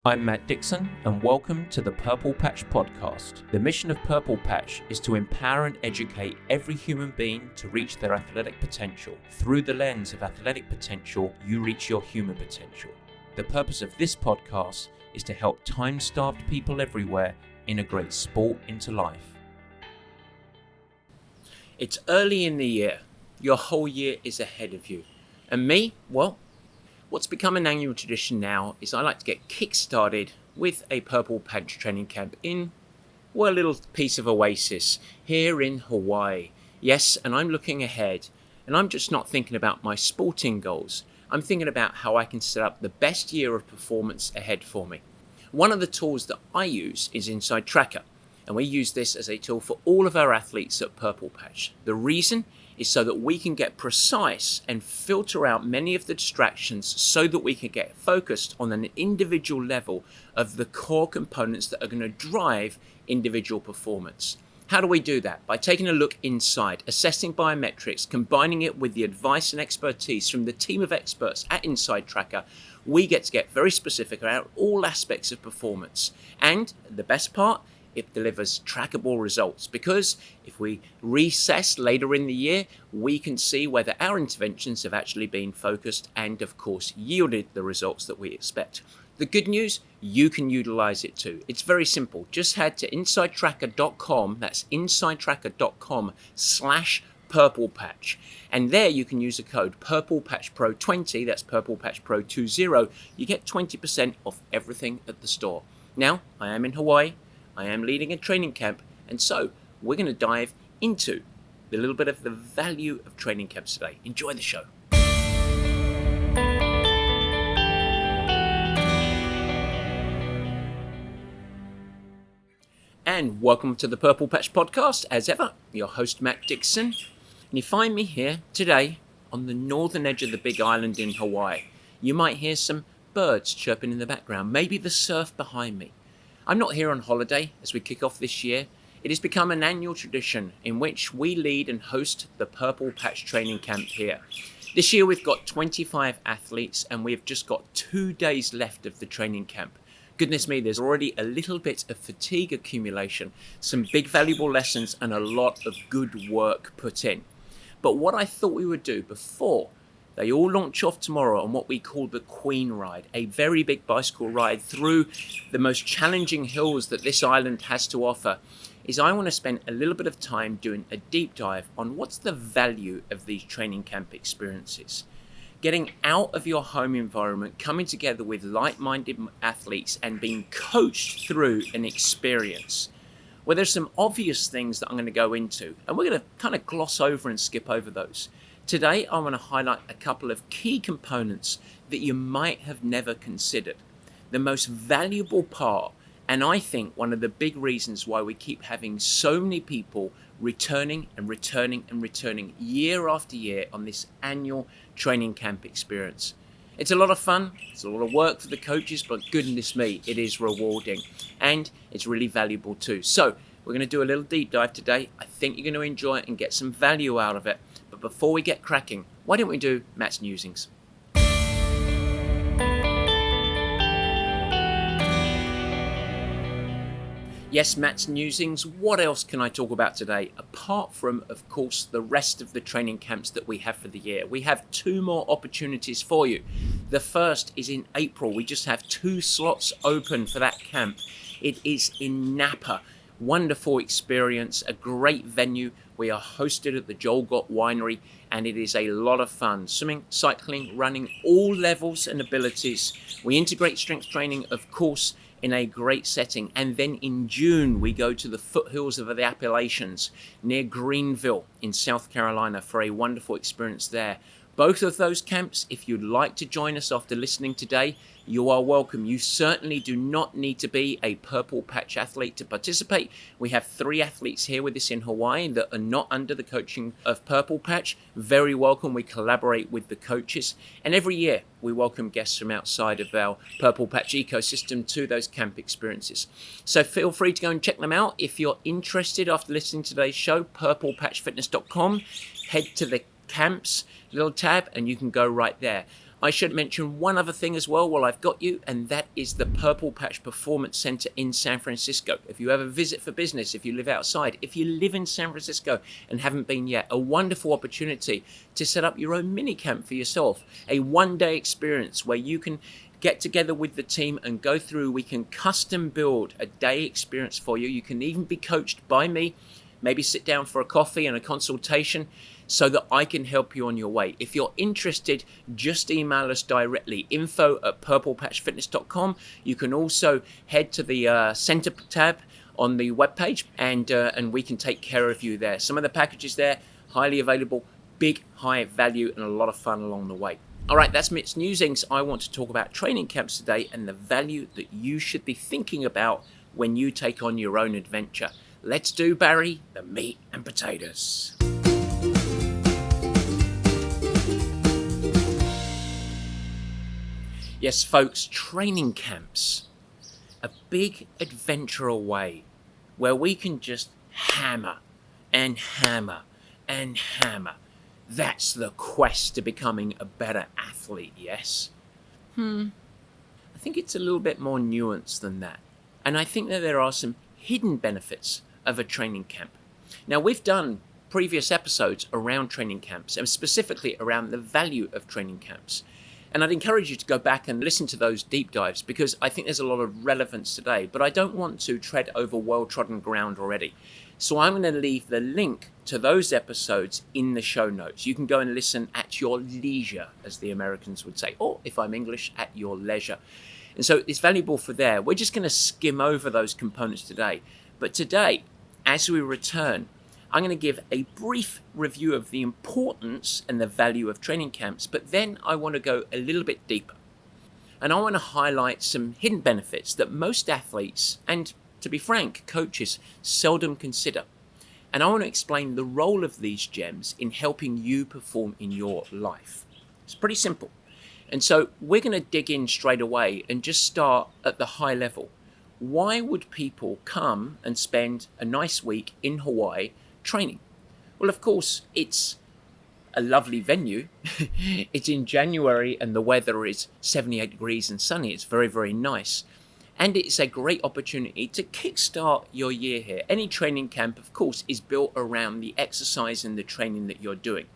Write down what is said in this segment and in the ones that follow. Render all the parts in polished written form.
I'm Matt Dixon, and welcome to the Purple Patch Podcast. The mission of Purple Patch is to empower and educate every human being to reach their athletic potential. Through the lens of athletic potential, you reach your human potential. The purpose of this podcast is to help time-starved people everywhere integrate sport into life. It's early in the year. Your whole year is ahead of you. And me, well, what's become an annual tradition now is I like to get kick-started with a Purple Patch training camp in, well, a little piece of oasis here in Hawaii. Yes, and I'm looking ahead, and I'm just not thinking about my sporting goals. I'm thinking about how I can set up the best year of performance ahead for me. One of the tools that I use is Inside Tracker, and we use this as a tool for all of our athletes at Purple Patch. The reason is so that we can get precise and filter out many of the distractions so that we can get focused on an individual level of the core components that are going to drive individual performance. How do we do that? By taking a look inside, assessing biometrics, combining it with the advice and expertise from the team of experts at Inside Tracker. We get very specific about all aspects of performance. And the best part, it delivers trackable results, because if we reassess later in the year, we can see whether our interventions have actually been focused and, of course, yielded the results that we expect. The good news, you can utilize it too. It's very simple. Just head to insidetracker.com, that's insidetracker.com/Purple Patch. And there you can use the code PurplePatchPro20, that's PurplePatchPro20. You get 20% off everything at the store. Now, I am in Hawaii. I am leading a training camp, and so we're going to dive into a little bit of the value of training camps today. Enjoy the show. And welcome to the Purple Patch Podcast. As ever, your host Matt Dixon. And you find me here today on the northern edge of the big island in Hawaii. You might hear some birds chirping in the background, maybe the surf behind me. I'm not here on holiday as we kick off this year. It has become an annual tradition in which we lead and host the Purple Patch training camp here. This year we've got 25 athletes and we've just got 2 days left of the training camp. Goodness me, there's already a little bit of fatigue accumulation, some big valuable lessons and a lot of good work put in. But what I thought we would do before they all launch off tomorrow on what we call the Queen Ride, a very big bicycle ride through the most challenging hills that this island has to offer, is I want to spend a little bit of time doing a deep dive on what's the value of these training camp experiences. Getting out of your home environment, coming together with like-minded athletes and being coached through an experience. Well, there's some obvious things that I'm going to go into, and we're going to kind of gloss over and skip over those. Today, I want to highlight a couple of key components that you might have never considered. The most valuable part, and I think one of the big reasons why we keep having so many people returning year after year on this annual training camp experience. It's a lot of fun, it's a lot of work for the coaches, but goodness me, it is rewarding and it's really valuable too. So we're going to do a little deep dive today. I think you're going to enjoy it and get some value out of it. But before we get cracking, why don't we do Matt's Newsings? Yes, Matt's Newsings. What else can I talk about today? Apart from, of course, the rest of the training camps that we have for the year. We have 2 more opportunities for you. The first is in April. We just have 2 slots open for that camp. It is in Napa. Wonderful experience, a great venue. We are hosted at the Joel Gott Winery, and it is a lot of fun. Swimming, cycling, running, all levels and abilities. We integrate strength training, of course, in a great setting. And then in June, we go to the foothills of the Appalachians near Greenville in South Carolina for a wonderful experience there. Both of those camps, if you'd like to join us after listening today, you are welcome. You certainly do not need to be a Purple Patch athlete to participate. We have 3 athletes here with us in Hawaii that are not under the coaching of Purple Patch. Very welcome. We collaborate with the coaches. And every year, we welcome guests from outside of our Purple Patch ecosystem to those camp experiences. So feel free to go and check them out. If you're interested after listening to today's show, purplepatchfitness.com, head to the camps little tab and you can go right there. I should mention one other thing as well while I've got you, and that is the Purple Patch Performance Center in San Francisco. If you ever visit for business, if you live outside, if you live in San Francisco and haven't been yet, a wonderful opportunity to set up your own mini camp for yourself. A one-day experience where you can get together with the team and go through. We can custom build a day experience for you. You can even be coached by me, maybe sit down for a coffee and a consultation so that I can help you on your way. If you're interested, just email us directly, info@purplepatchfitness.com. You can also head to the center tab on the webpage and we can take care of you there. Some of the packages there, highly available, big, high value, and a lot of fun along the way. All right, that's Mitt's Musings. I want to talk about training camps today and the value that you should be thinking about when you take on your own adventure. Let's do, Barry, the meat and potatoes. Yes, folks, training camps. A big adventure away where we can just hammer and hammer and hammer. That's the quest to becoming a better athlete, yes? I think it's a little bit more nuanced than that. And I think that there are some hidden benefits of a training camp. Now, we've done previous episodes around training camps and specifically around the value of training camps. And I'd encourage you to go back and listen to those deep dives because I think there's a lot of relevance today, but I don't want to tread over well-trodden ground already. So I'm going to leave the link to those episodes in the show notes. You can go and listen at your leisure, as the Americans would say, or if I'm English, at your leisure. And so it's valuable for there. We're just going to skim over those components today. But today, as we return, I'm going to give a brief review of the importance and the value of training camps, but then I want to go a little bit deeper. And I want to highlight some hidden benefits that most athletes, and to be frank, coaches, seldom consider. And I want to explain the role of these gems in helping you perform in your life. It's pretty simple. And so we're going to dig in straight away and just start at the high level. Why would people come and spend a nice week in Hawaii training? Well, of course, it's a lovely venue. It's in January and the weather is 78 degrees and sunny. It's very, very nice. And it's a great opportunity to kickstart your year here. Any training camp, of course, is built around the exercise and the training that you're doing.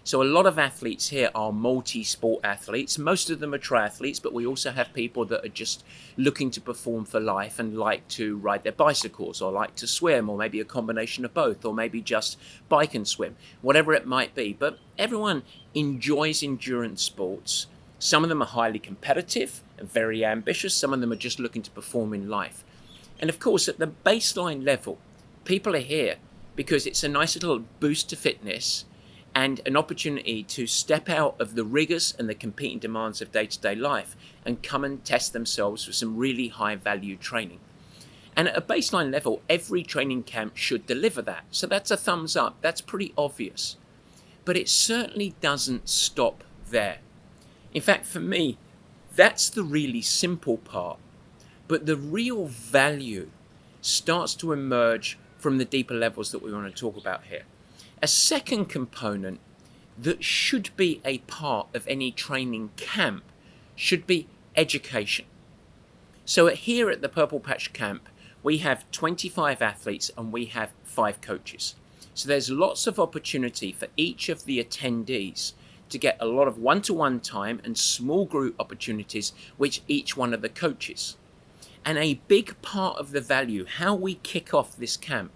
So a lot of athletes here are multi-sport athletes. Most of them are triathletes, but we also have people that are just looking to perform for life and like to ride their bicycles or like to swim, or maybe a combination of both, or maybe just bike and swim, whatever it might be. But everyone enjoys endurance sports. Some of them are highly competitive and very ambitious. Some of them are just looking to perform in life. And of course, at the baseline level, people are here because it's a nice little boost to fitness and an opportunity to step out of the rigors and the competing demands of day-to-day life and come and test themselves with some really high-value training. And at a baseline level, every training camp should deliver that. So that's a thumbs up. That's pretty obvious. But it certainly doesn't stop there. In fact, for me, that's the really simple part. But the real value starts to emerge from the deeper levels that we want to talk about here. A second component that should be a part of any training camp should be education. So here at the Purple Patch Camp, we have 25 athletes and we have 5 coaches. So there's lots of opportunity for each of the attendees to get a lot of one-to-one time and small group opportunities with each one of the coaches. And a big part of the value, how we kick off this camp,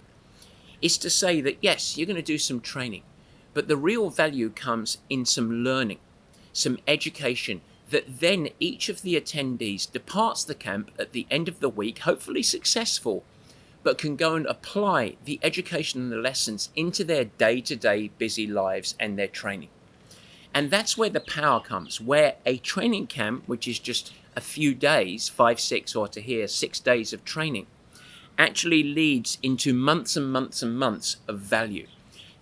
is to say that yes, you're going to do some training, but the real value comes in some learning, some education, that then each of the attendees departs the camp at the end of the week, hopefully successful, but can go and apply the education and the lessons into their day-to-day busy lives and their training. And that's where the power comes, where a training camp, which is just a few days, 5, 6, or to here, 6 days of training, actually leads into months and months and months of value.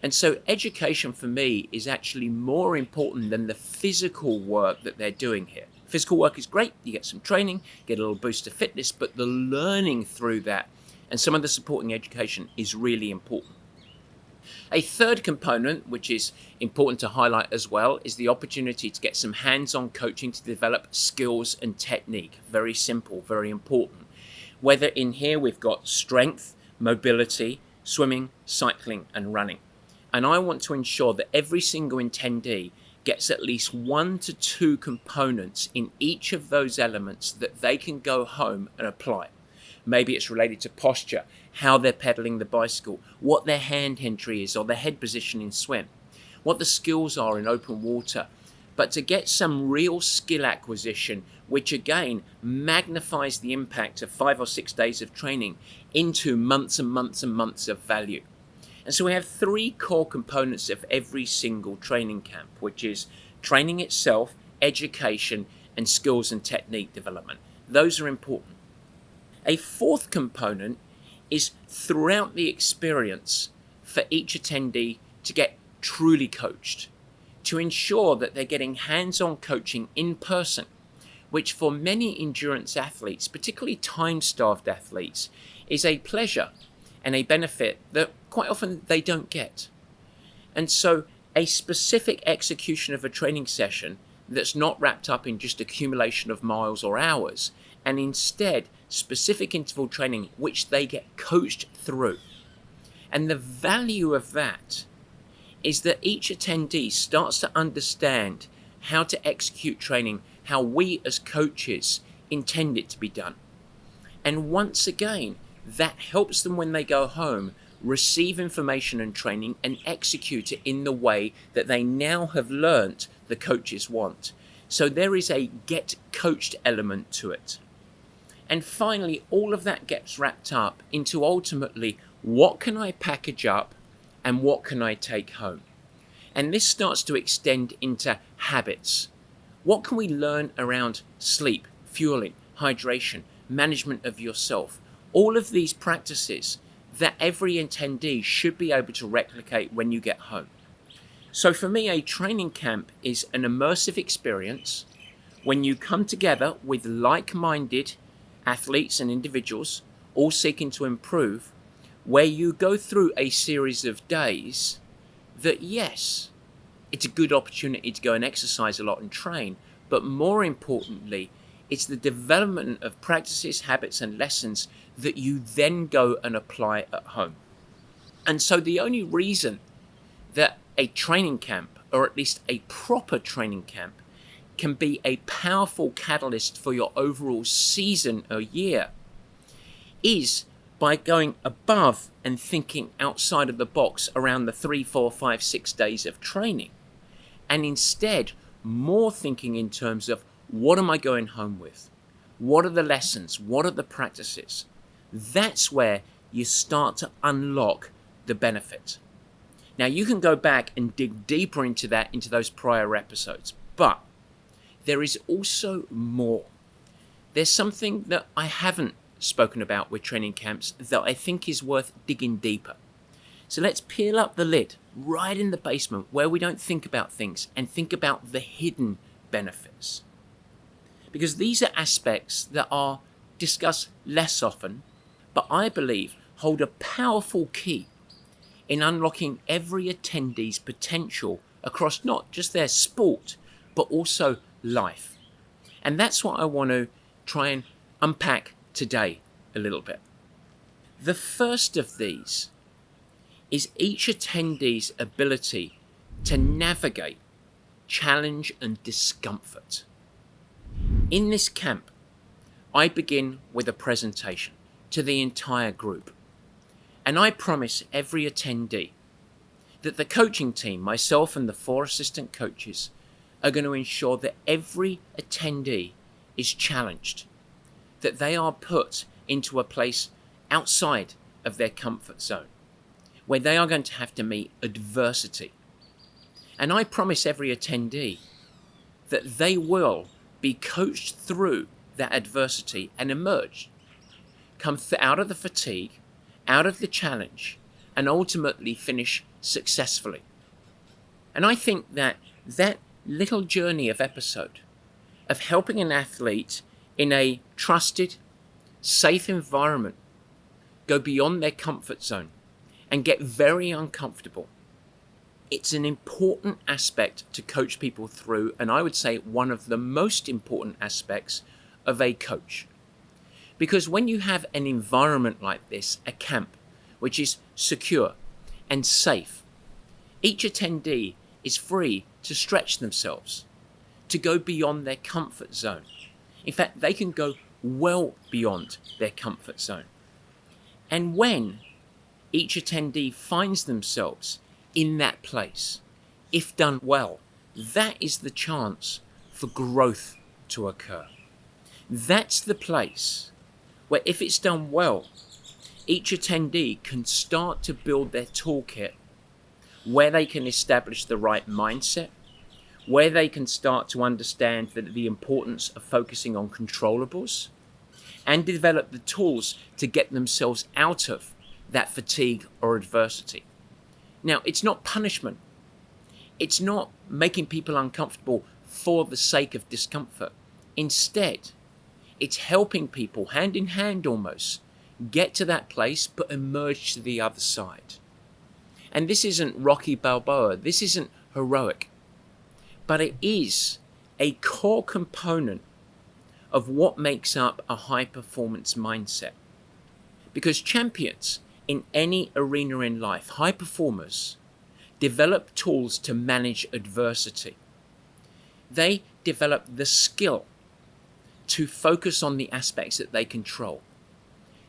And so education for me is actually more important than the physical work that they're doing here. Physical work is great, you get some training, get a little boost of fitness, but the learning through that and some of the supporting education is really important. A third component, which is important to highlight as well, is the opportunity to get some hands-on coaching to develop skills and technique. Very simple, very important. Whether in here we've got strength, mobility, swimming, cycling, and running. And I want to ensure that every single attendee gets at least 1 to 2 components in each of those elements that they can go home and apply. Maybe it's related to posture, how they're pedaling the bicycle, what their hand entry is or their head position in swim, what the skills are in open water. But to get some real skill acquisition, which again magnifies the impact of 5 or 6 days of training into months and months and months of value. And so we have 3 core components of every single training camp, which is training itself, education, and skills and technique development. Those are important. A fourth component is throughout the experience for each attendee to get truly coached, to ensure that they're getting hands-on coaching in person, which for many endurance athletes, particularly time-starved athletes, is a pleasure and a benefit that quite often they don't get. And so a specific execution of a training session that's not wrapped up in just accumulation of miles or hours, and instead specific interval training which they get coached through. And the value of that is that each attendee starts to understand how to execute training, how we as coaches intend it to be done. And once again, that helps them when they go home receive information and training and execute it in the way that they now have learnt the coaches want. So there is a get coached element to it. And finally, all of that gets wrapped up into ultimately, what can I package up and what can I take home? And this starts to extend into habits. What can we learn around sleep, fueling, hydration, management of yourself? All of these practices that every attendee should be able to replicate when you get home. So for me, a training camp is an immersive experience when you come together with like-minded athletes and individuals, all seeking to improve, where you go through a series of days that, yes, it's a good opportunity to go and exercise a lot and train, but more importantly, it's the development of practices, habits, and lessons that you then go and apply at home. And so the only reason that a training camp, or at least a proper training camp, can be a powerful catalyst for your overall season or year is by going above and thinking outside of the box around the 3, 4, 5, 6 days of training, and instead more thinking in terms of, what am I going home with? What are the lessons? What are the practices? That's where you start to unlock the benefit. Now you can go back and dig deeper into that, into those prior episodes, but there is also more. There's something that I haven't spoken about with training camps that I think is worth digging deeper. So let's peel up the lid right in the basement where we don't think about things and think about the hidden benefits. Because these are aspects that are discussed less often, but I believe hold a powerful key in unlocking every attendee's potential across not just their sport, but also life. And that's what I want to try and unpack today a little bit. The first of these is each attendee's ability to navigate challenge and discomfort. In this camp, I begin with a presentation to the entire group. And I promise every attendee that the coaching team, myself and the 4 assistant coaches, are going to ensure that every attendee is challenged, that they are put into a place outside of their comfort zone, where they are going to have to meet adversity. And I promise every attendee that they will be coached through that adversity and emerge, come out of the fatigue, out of the challenge, and ultimately finish successfully. And I think that that little journey of episode of helping an athlete in a trusted, safe environment go beyond their comfort zone and get very uncomfortable. It's an important aspect to coach people through, and I would say one of the most important aspects of a coach. Because when you have an environment like this, a camp, which is secure and safe, each attendee is free to stretch themselves, to go beyond their comfort zone. In fact, they can go well beyond their comfort zone. And when each attendee finds themselves in that place, if done well, that is the chance for growth to occur. That's the place where, if it's done well, each attendee can start to build their toolkit, where they can establish the right mindset, where they can start to understand the importance of focusing on controllables, and develop the tools to get themselves out of that fatigue or adversity. Now, it's not punishment. It's not making people uncomfortable for the sake of discomfort. Instead, it's helping people, hand in hand almost, get to that place but emerge to the other side. And this isn't Rocky Balboa. This isn't heroic. But it is a core component of what makes up a high-performance mindset. Because champions in any arena in life, high performers, develop tools to manage adversity. They develop the skill to focus on the aspects that they control.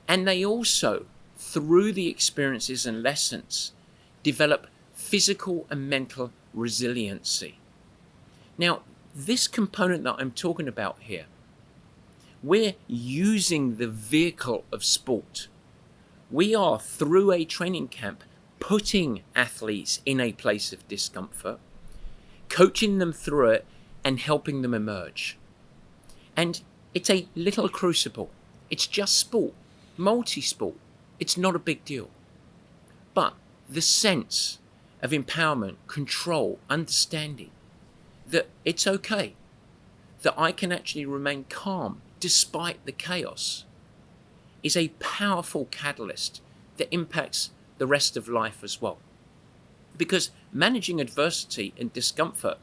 And they also, through the experiences and lessons, develop physical and mental resiliency. Now, this component that I'm talking about here, we're using the vehicle of sport. We are, through a training camp, putting athletes in a place of discomfort, coaching them through it, and helping them emerge. And it's a little crucible. It's just sport, multi-sport. It's not a big deal. But the sense of empowerment, control, understanding, that it's okay, that I can actually remain calm despite the chaos, is a powerful catalyst that impacts the rest of life as well. Because managing adversity and discomfort,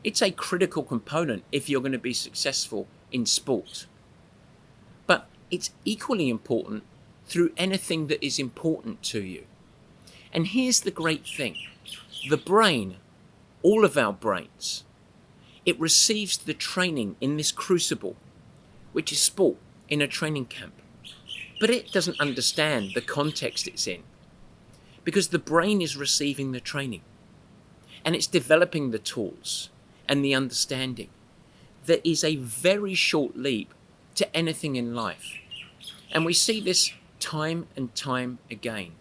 it's a critical component if you're going to be successful in sport. But it's equally important through anything that is important to you. And here's the great thing. The brain, all of our brains, it receives the training in this crucible, which is sport in a training camp. But it doesn't understand the context it's in, because the brain is receiving the training and it's developing the tools and the understanding that is a very short leap to anything in life. And we see this time and time again.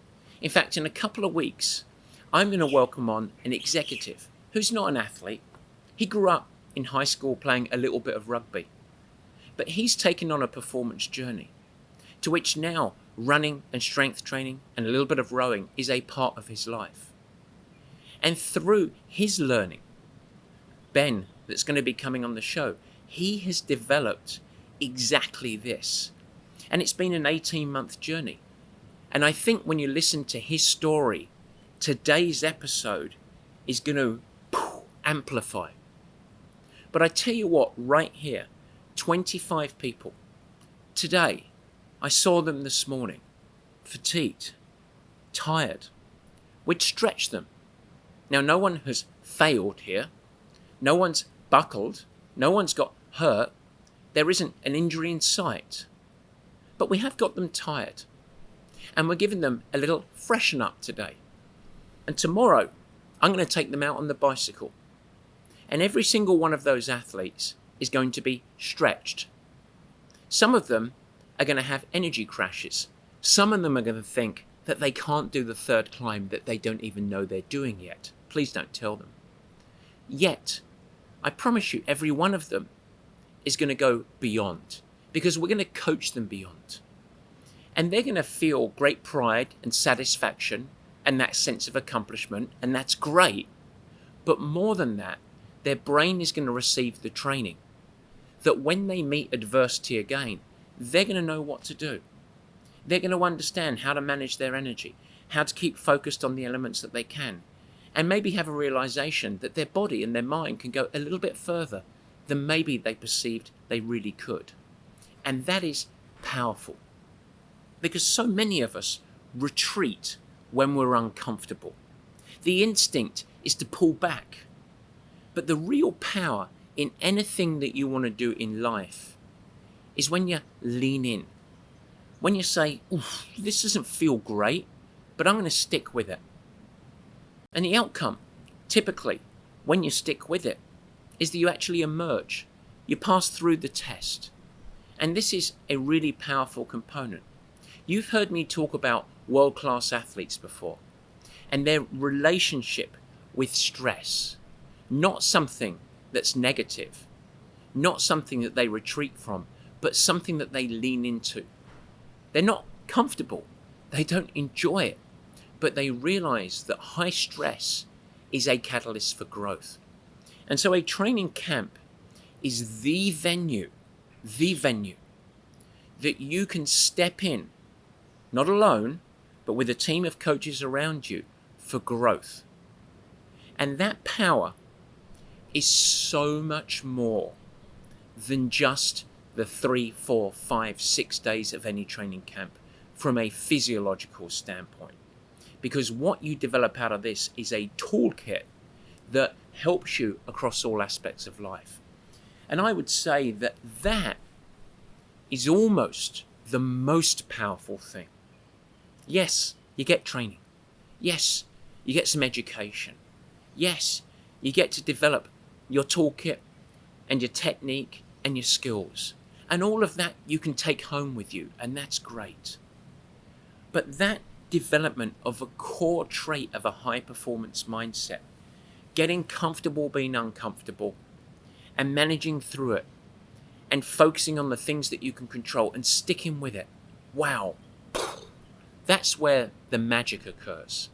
In fact, in a couple of weeks, I'm going to welcome on an executive who's not an athlete. He grew up in high school playing a little bit of rugby, but he's taken on a performance journey to which now running and strength training and a little bit of rowing is a part of his life. And through his learning, Ben, that's going to be coming on the show, he has developed exactly this. And it's been an 18-month journey. And I think when you listen to his story, today's episode is going to amplify. But I tell you what, right here, 25 people. Today, I saw them this morning, fatigued, tired. We'd stretched them. Now, no one has failed here. No one's buckled. No one's got hurt. There isn't an injury in sight. But we have got them tired. And we're giving them a little freshen up today. And tomorrow, I'm going to take them out on the bicycle. And every single one of those athletes is going to be stretched. Some of them are going to have energy crashes. Some of them are going to think that they can't do the third climb that they don't even know they're doing yet. Please don't tell them. Yet, I promise you, every one of them is going to go beyond, because we're going to coach them beyond. And they're going to feel great pride and satisfaction and that sense of accomplishment, and that's great. But more than that, their brain is going to receive the training that when they meet adversity again, they're going to know what to do. They're going to understand how to manage their energy, how to keep focused on the elements that they can, and maybe have a realization that their body and their mind can go a little bit further than maybe they perceived they really could. And that is powerful, because so many of us retreat when we're uncomfortable. The instinct is to pull back. But the real power in anything that you want to do in life is when you lean in. When you say, "Oof, this doesn't feel great, but I'm going to stick with it." And the outcome, typically, when you stick with it, is that you actually emerge. You pass through the test. And this is a really powerful component. You've heard me talk about world-class athletes before, and their relationship with stress. Not something that's negative, not something that they retreat from, but something that they lean into. They're not comfortable, they don't enjoy it, but they realize that high stress is a catalyst for growth. And so a training camp is the venue that you can step in, not alone, but with a team of coaches around you for growth. And that power is so much more than just the 3, 4, 5, 6 days of any training camp from a physiological standpoint. Because what you develop out of this is a toolkit that helps you across all aspects of life. And I would say that that is almost the most powerful thing. Yes, you get training. Yes, you get some education. Yes, you get to develop your toolkit and your technique and your skills. And all of that you can take home with you, and that's great. But that development of a core trait of a high performance mindset, getting comfortable being uncomfortable and managing through it and focusing on the things that you can control and sticking with it. Wow. That's where the magic occurs.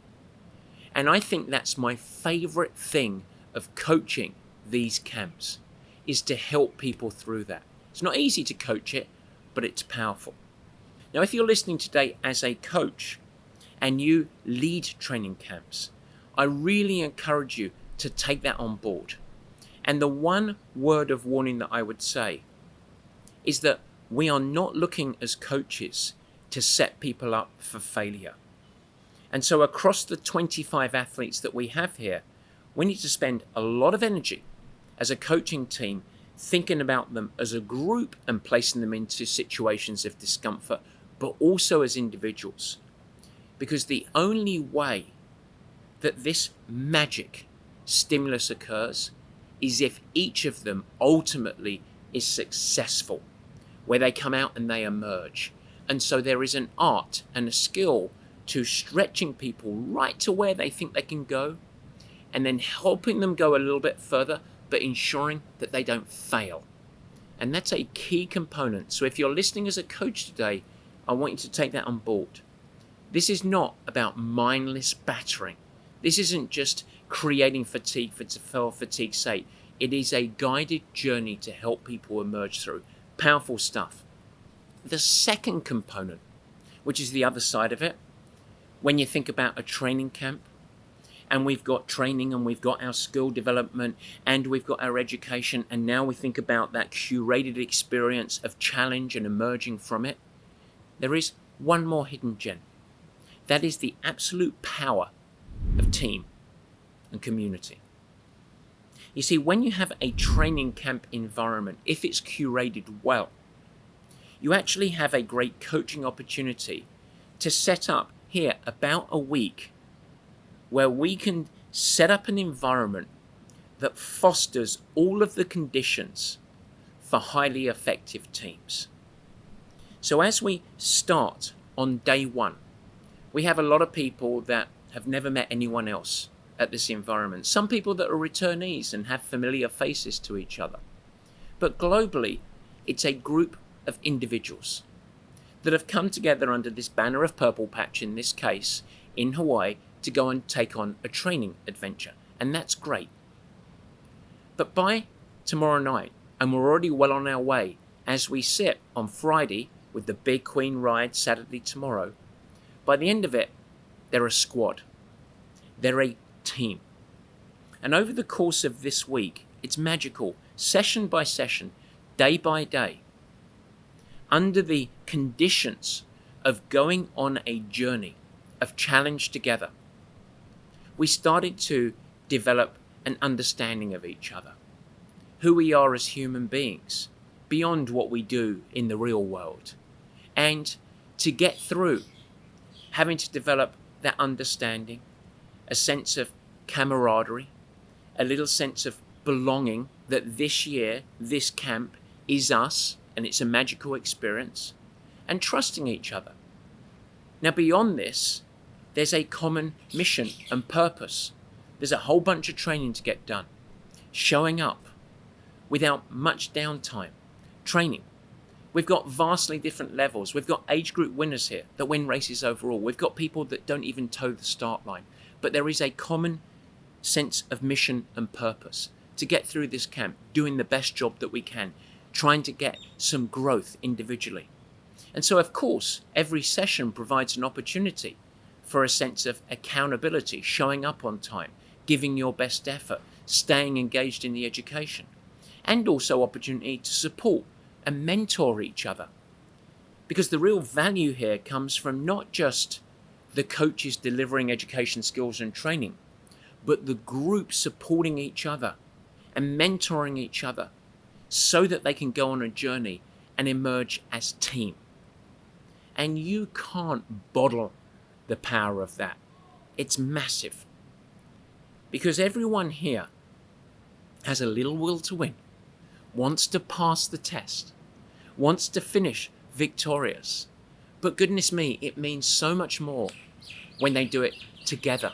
And I think that's my favorite thing of coaching these camps, is to help people through that. It's not easy to coach it, but it's powerful. Now, if you're listening today as a coach and you lead training camps, I really encourage you to take that on board. And the one word of warning that I would say is that we are not looking as coaches to set people up for failure. And so across the 25 athletes that we have here, we need to spend a lot of energy as a coaching team thinking about them as a group and placing them into situations of discomfort, but also as individuals. Because the only way that this magic stimulus occurs is if each of them ultimately is successful, where they come out and they emerge. And so there is an art and a skill to stretching people right to where they think they can go, and then helping them go a little bit further, but ensuring that they don't fail. And that's a key component. So if you're listening as a coach today, I want you to take that on board. This is not about mindless battering. This isn't just creating fatigue for fatigue's sake. It is a guided journey to help people emerge through. Powerful stuff. The second component, which is the other side of it, when you think about a training camp, and we've got training and we've got our skill development and we've got our education, and now we think about that curated experience of challenge and emerging from it, there is one more hidden gem. That is the absolute power of team and community. You see, when you have a training camp environment, if it's curated well, you actually have a great coaching opportunity to set up here about a week where we can set up an environment that fosters all of the conditions for highly effective teams. So as we start on day one, we have a lot of people that have never met anyone else at this environment. Some people that are returnees and have familiar faces to each other. But globally, it's a group of individuals that have come together under this banner of Purple Patch, in this case, in Hawaii, to go and take on a training adventure. And that's great. But by tomorrow night, and we're already well on our way, as we sit on Friday with the Big Queen ride Saturday tomorrow, by the end of it, They're a squad. They're a team. And over the course of this week, it's magical, session by session, day by day, under the conditions of going on a journey of challenge together. We started to develop an understanding of each other, who we are as human beings, beyond what we do in the real world. And to get through, having to develop that understanding, a sense of camaraderie, a little sense of belonging that this year, this camp is us and it's a magical experience, and trusting each other. Now, beyond this, there's a common mission and purpose. There's a whole bunch of training to get done, showing up without much downtime, training. We've got vastly different levels. We've got age group winners here that win races overall. We've got people that don't even toe the start line. But there is a common sense of mission and purpose to get through this camp, doing the best job that we can, trying to get some growth individually. And so, of course, every session provides an opportunity for a sense of accountability, showing up on time, giving your best effort, staying engaged in the education, and also opportunity to support and mentor each other. Because the real value here comes from not just the coaches delivering education skills and training, but the group supporting each other and mentoring each other so that they can go on a journey and emerge as team. And you can't bottle the power of that. It's massive. Because everyone here has a little will to win, wants to pass the test, wants to finish victorious. But goodness me, it means so much more when they do it together.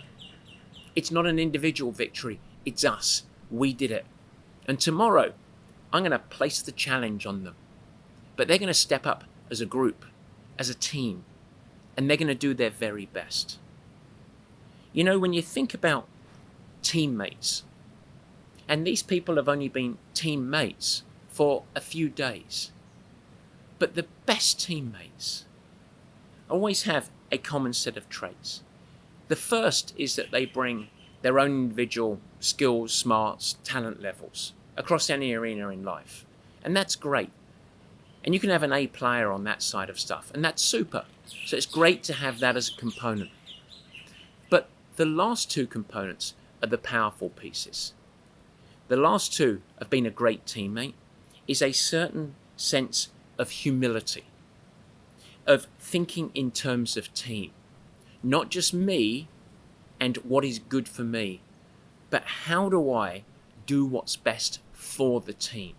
It's not an individual victory, it's us. We did it. And tomorrow, I'm going to place the challenge on them. But they're going to step up as a group, as a team, and they're going to do their very best. You know, when you think about teammates, and these people have only been teammates for a few days, but the best teammates always have a common set of traits. The first is that they bring their own individual skills, smarts, talent levels across any arena in life. And that's great. And you can have an A player on that side of stuff, and that's super. So it's great to have that as a component. But the last two components are the powerful pieces. The last two of being a great teammate is a certain sense of humility, of thinking in terms of team. Not just me and what is good for me, but how do I do what's best for the team?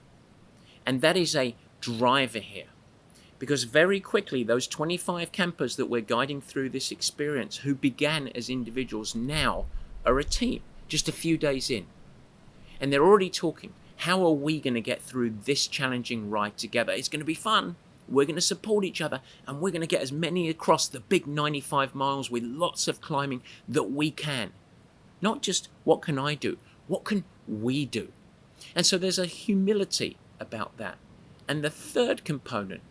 And that is a driver here. Because very quickly, those 25 campers that we're guiding through this experience who began as individuals now are a team, just a few days in. And they're already talking, how are we going to get through this challenging ride together? It's going to be fun. We're going to support each other, and we're going to get as many across the big 95 miles with lots of climbing that we can. Not just what can I do, what can we do? And so there's a humility about that. And the third component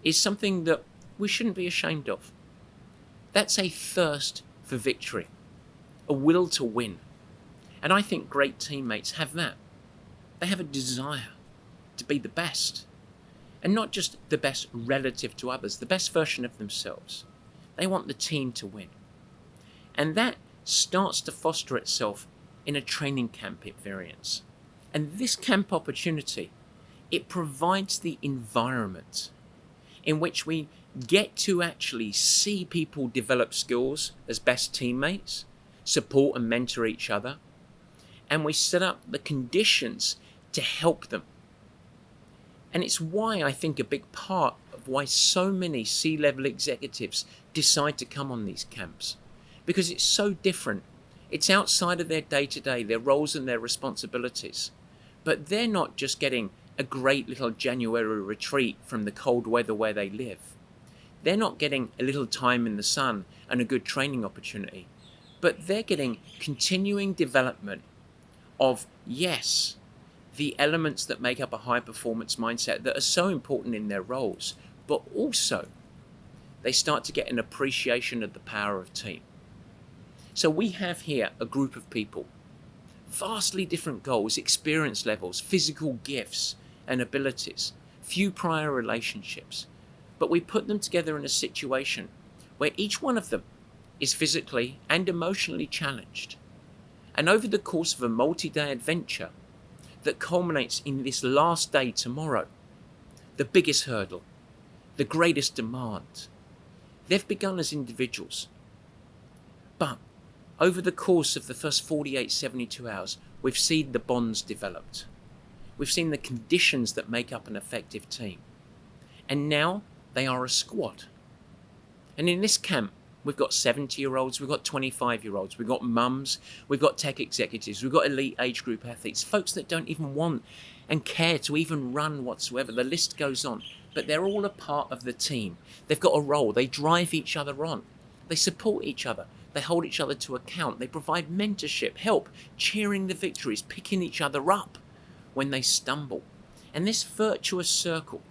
is something that we shouldn't be ashamed of. That's a thirst for victory, a will to win. And I think great teammates have that. They have a desire to be the best. And not just the best relative to others, the best version of themselves. They want the team to win. And that starts to foster itself in a training camp experience. And this camp opportunity, it provides the environment in which we get to actually see people develop skills as best teammates, support and mentor each other, and we set up the conditions to help them. And it's why I think a big part of why so many C-level executives decide to come on these camps. Because it's so different. It's outside of their day-to-day, their roles and their responsibilities. But they're not just getting a great little January retreat from the cold weather where they live. They're not getting a little time in the sun and a good training opportunity. But they're getting continuing development of, yes, the elements that make up a high-performance mindset that are so important in their roles, but also they start to get an appreciation of the power of team. So we have here a group of people, vastly different goals, experience levels, physical gifts and abilities, few prior relationships, but we put them together in a situation where each one of them is physically and emotionally challenged. And over the course of a multi-day adventure that culminates in this last day tomorrow, the biggest hurdle, the greatest demand, they've begun as individuals. But over the course of the first 48, 72 hours, we've seen the bonds developed. We've seen the conditions that make up an effective team. And now they are a squad. And in this camp, we've got 70-year-olds, we've got 25-year-olds, we've got mums, we've got tech executives, we've got elite age group athletes, folks that don't even want and care to even run whatsoever. The list goes on. But they're all a part of the team. They've got a role. They drive each other on. They support each other. They hold each other to account. They provide mentorship, help, cheering the victories, picking each other up when they stumble. And this virtuous circle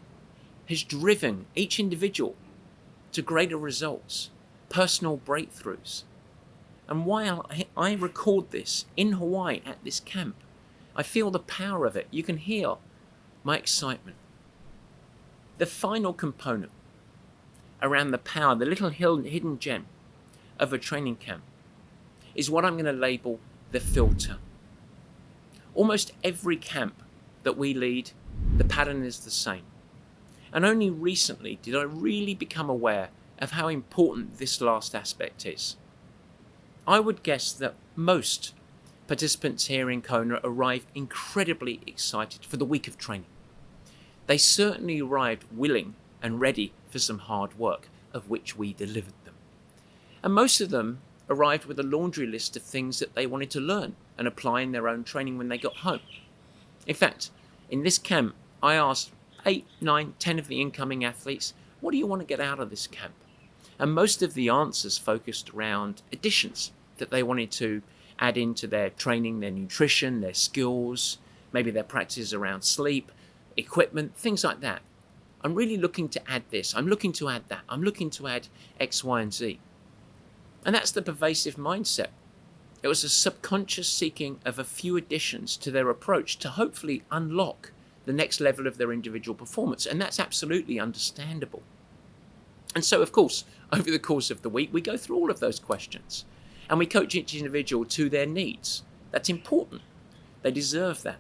has driven each individual to greater results, personal breakthroughs. And while I record this in Hawaii at this camp, I feel the power of it. You can hear my excitement. The final component around the power, the little hidden gem of a training camp, is what I'm going to label the filter. Almost every camp that we lead, the pattern is the same. And only recently did I really become aware of how important this last aspect is. I would guess that most participants here in Kona arrived incredibly excited for the week of training. They certainly arrived willing and ready for some hard work, of which we delivered them. And most of them arrived with a laundry list of things that they wanted to learn and apply in their own training when they got home. In fact, in this camp, I asked 8, 9, 10 of the incoming athletes, what do you want to get out of this camp? And most of the answers focused around additions that they wanted to add into their training, their nutrition, their skills, maybe their practices around sleep, equipment, things like that. I'm really looking to add this. I'm looking to add that. I'm looking to add X, Y, and Z. And that's the pervasive mindset. It was a subconscious seeking of a few additions to their approach to hopefully unlock the next level of their individual performance. And that's absolutely understandable. And so, of course, over the course of the week, we go through all of those questions and we coach each individual to their needs. That's important. They deserve that.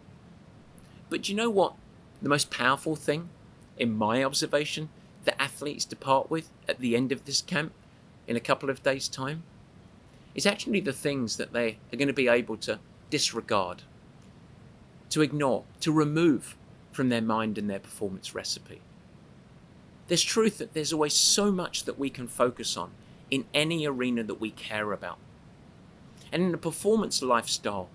But do you know what the most powerful thing, in my observation, that athletes depart with at the end of this camp in a couple of days' time? Is actually the things that they are going to be able to disregard, to ignore, to remove from their mind and their performance recipe. There's truth that there's always so much that we can focus on in any arena that we care about. And in a performance lifestyle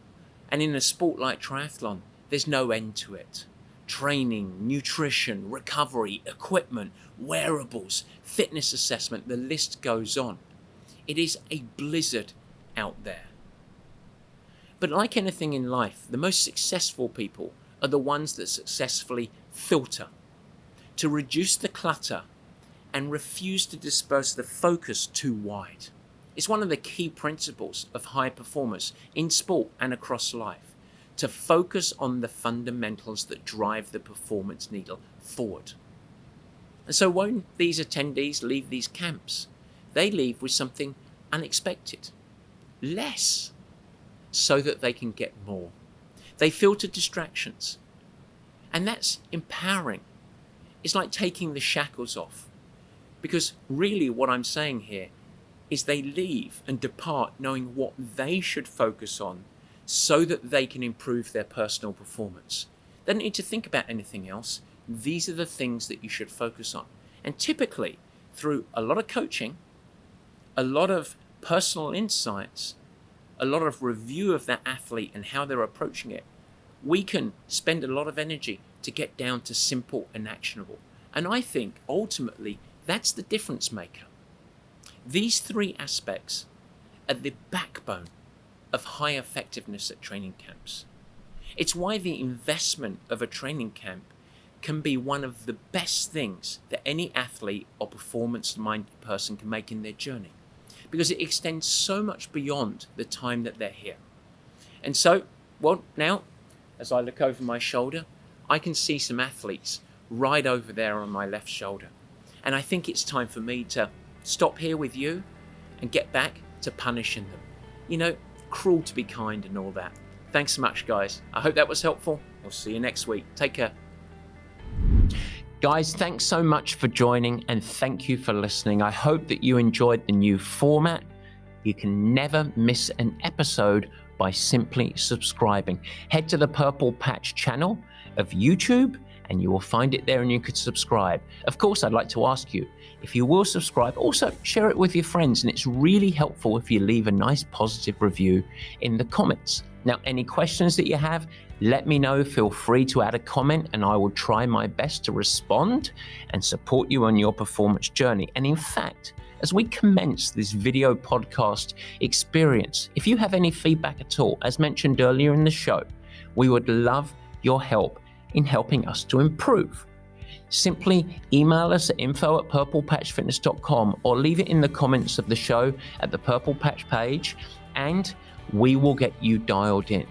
and in a sport like triathlon, there's no end to it. Training, nutrition, recovery, equipment, wearables, fitness assessment, the list goes on. It is a blizzard out there. But like anything in life, the most successful people are the ones that successfully filter, to reduce the clutter and refuse to disperse the focus too wide. It's one of the key principles of high performers in sport and across life, to focus on the fundamentals that drive the performance needle forward. And so when these attendees leave these camps, they leave with something unexpected, less, so that they can get more. They filter distractions, and that's empowering. It's like taking the shackles off, because really what I'm saying here is they leave and depart knowing what they should focus on so that they can improve their personal performance. They don't need to think about anything else. These are the things that you should focus on. And typically, through a lot of coaching, a lot of personal insights, a lot of review of that athlete and how they're approaching it, we can spend a lot of energy to get down to simple and actionable. And I think ultimately that's the difference maker. These three aspects are the backbone of high effectiveness at training camps. It's why the investment of a training camp can be one of the best things that any athlete or performance-minded person can make in their journey. because it extends so much beyond the time that they're here. And so, well, now, as I look over my shoulder, I can see some athletes right over there on my left shoulder. And I think it's time for me to stop here with you and get back to punishing them. You know, cruel to be kind and all that. Thanks so much, guys. I hope that was helpful. We'll see you next week. Take care. Guys, thanks so much for joining and thank you for listening. I hope that you enjoyed the new format. You can never miss an episode by simply subscribing. Head to the Purple Patch channel of YouTube and you will find it there and you could subscribe. Of course, I'd like to ask you, if you will subscribe, also share it with your friends, and it's really helpful if you leave a nice positive review in the comments. Now, any questions that you have, let me know. Feel free to add a comment and I will try my best to respond and support you on your performance journey. And in fact, as we commence this video podcast experience, if you have any feedback at all, as mentioned earlier in the show, we would love your help in helping us to improve. Simply email us at info@purplepatchfitness.com or leave it in the comments of the show at the Purple Patch page and we will get you dialed in.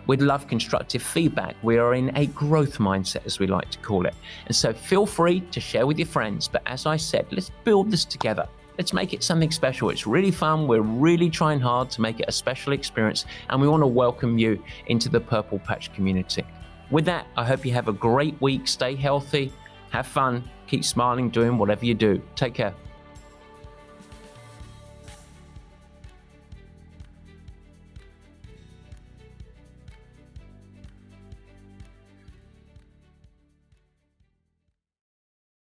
We'd love constructive feedback. We are in a growth mindset, as we like to call it. And so feel free to share with your friends. But as I said, let's build this together. Let's make it something special. It's really fun. We're really trying hard to make it a special experience. And we want to welcome you into the Purple Patch community. With that, I hope you have a great week. Stay healthy, have fun, keep smiling, doing whatever you do. Take care.